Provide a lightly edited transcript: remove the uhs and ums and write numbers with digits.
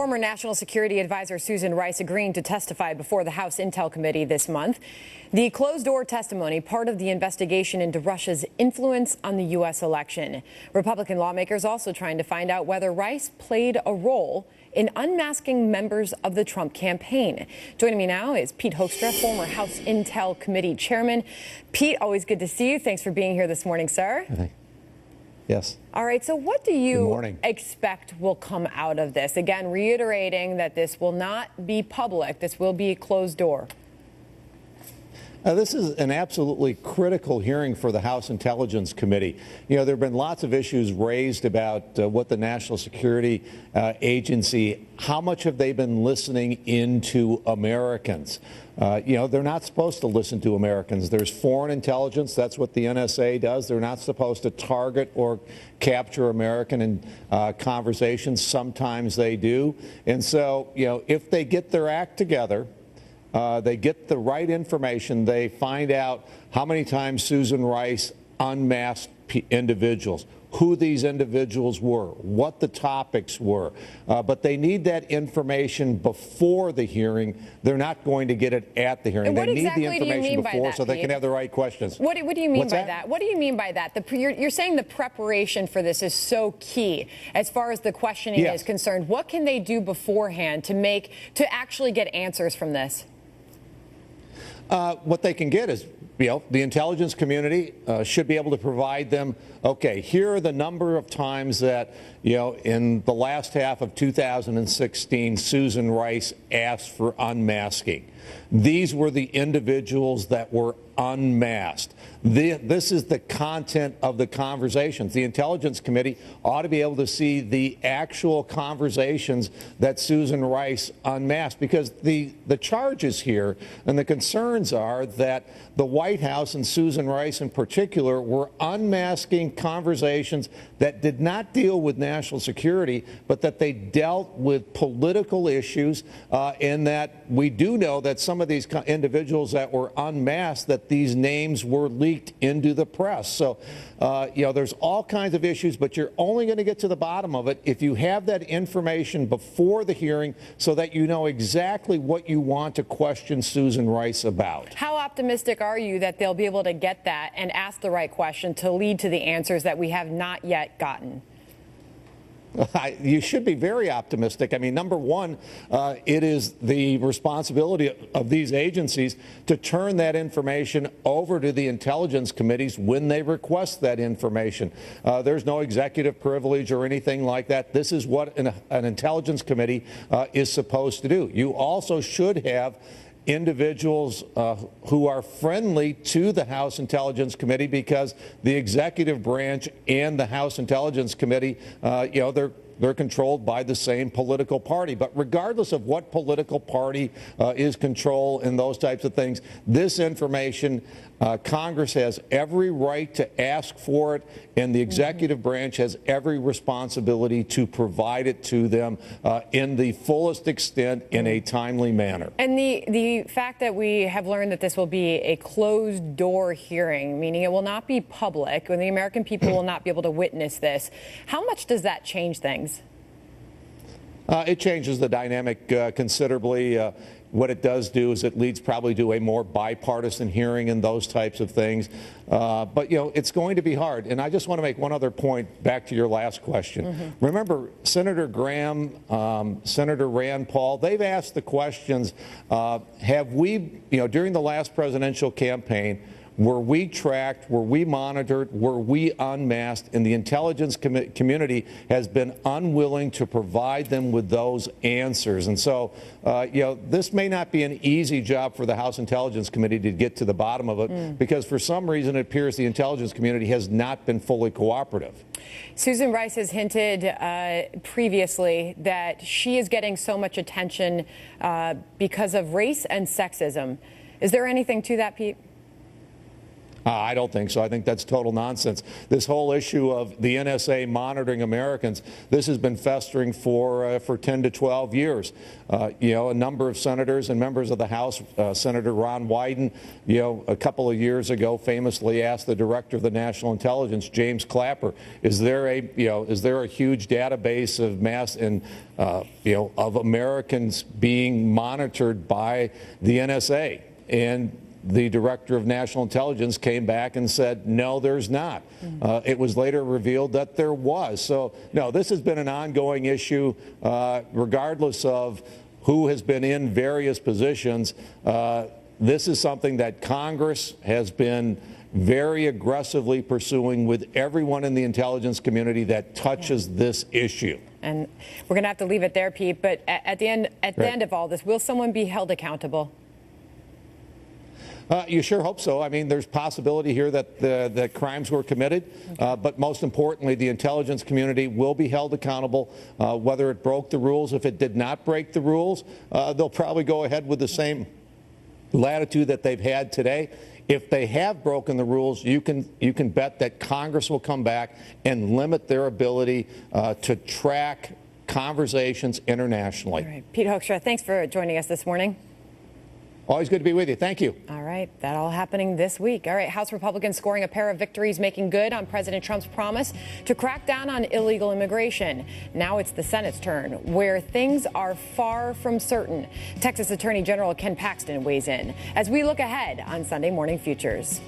Former National Security Advisor Susan Rice agreeing to testify before the House Intel Committee this month. The closed-door testimony, part of the investigation into Russia's influence on the U.S. election. Republican lawmakers also trying to find out whether Rice played a role in unmasking members of the Trump campaign. Joining me now is Pete Hoekstra, former House Intel Committee chairman. Pete, always good to see you. Thanks for being here this morning, sir. Yes. All right, so what do you expect will come out of this? Again, reiterating that this will not be public. This will be a closed door. This is an absolutely critical hearing for the House Intelligence Committee. You know, there have been lots of issues raised about what the National Security Agency, how much have they been listening into Americans? You know, they're not supposed to listen to Americans. There's foreign intelligence. That's what the NSA does. They're not supposed to target or capture American conversations. Sometimes they do. And so, you know, if they get their act together, they get the right information, they find out how many times Susan Rice unmasked individuals, who these individuals were, what the topics were. But they need that information before the hearing. They're not going to get it at the hearing. They need the information before so they can have the right questions. What do you mean by that? What do you mean by that? You're saying the preparation for this is so key as far as the questioning is concerned. What can they do beforehand to actually get answers from this? What they can get is, you know, the intelligence community should be able to provide them, okay, here are the number of times that, you know, in the last half of 2016, Susan Rice asked for unmasking. These were the individuals that were unmasked. This is the content of the conversations. The Intelligence Committee ought to be able to see the actual conversations that Susan Rice unmasked, because the charges here and the concerns are that the White House and Susan Rice in particular were unmasking conversations that did not deal with national security, but that they dealt with political issues, and that we do know that some of these individuals that were unmasked, that these names were leaked into the press. So, you know, there's all kinds of issues, but you're only going to get to the bottom of it if you have that information before the hearing so that you know exactly what you want to question Susan Rice about. How optimistic are you that they'll be able to get that and ask the right question to lead to the answers that we have not yet gotten? You should be very optimistic. I mean, number one, it is the responsibility of these agencies to turn that information over to the intelligence committees when they request that information. There's no executive privilege or anything like that. This is what an intelligence committee is supposed to do. You also should have individuals who are friendly to the House Intelligence Committee, because the executive branch and the House Intelligence Committee, you know, they're controlled by the same political party. But regardless of what political party is control and those types of things, this information, Congress has every right to ask for it, and the executive branch has every responsibility to provide it to them in the fullest extent in a timely manner. And the fact that we have learned that this will be a closed-door hearing, meaning it will not be public, and the American people will not be able to witness this, how much does that change things? It changes the dynamic considerably. What it does do is it leads probably to a more bipartisan hearing and those types of things. But, you know, it's going to be hard. And I just want to make one other point back to your last question. Remember, Senator Graham, Senator Rand Paul, they've asked the questions, have we, you know, during the last presidential campaign, were we tracked? Were we monitored? Were we unmasked? And the intelligence community has been unwilling to provide them with those answers. And so, you know, this may not be an easy job for the House Intelligence Committee to get to the bottom of it, because for some reason it appears the intelligence community has not been fully cooperative. Susan Rice has hinted previously that she is getting so much attention because of race and sexism. Is there anything to that, Pete? I don't think so. I think that's total nonsense. This whole issue of the NSA monitoring Americans, this has been festering for 10 to 12 years. A number of senators and members of the House, Senator Ron Wyden, a couple of years ago famously asked the director of the National Intelligence, James Clapper, is there a huge database of of Americans being monitored by the NSA? And the director of national intelligence came back and said, no, there's not. It was later revealed that there was. So, no, this has been an ongoing issue, regardless of who has been in various positions. This is something that Congress has been very aggressively pursuing with everyone in the intelligence community that touches this issue. And we're going to have to leave it there, Pete. But at the end of all this, will someone be held accountable? You sure hope so. I mean, there's possibility here that crimes were committed, but most importantly, the intelligence community will be held accountable, whether it broke the rules. If it did not break the rules, they'll probably go ahead with the same latitude that they've had today. If they have broken the rules, you can bet that Congress will come back and limit their ability to track conversations internationally. All right. Pete Hoekstra, thanks for joining us this morning. Always good to be with you. Thank you. All right. That all happening this week. All right. House Republicans scoring a pair of victories, making good on President Trump's promise to crack down on illegal immigration. Now it's the Senate's turn, where things are far from certain. Texas Attorney General Ken Paxton weighs in as we look ahead on Sunday Morning Futures.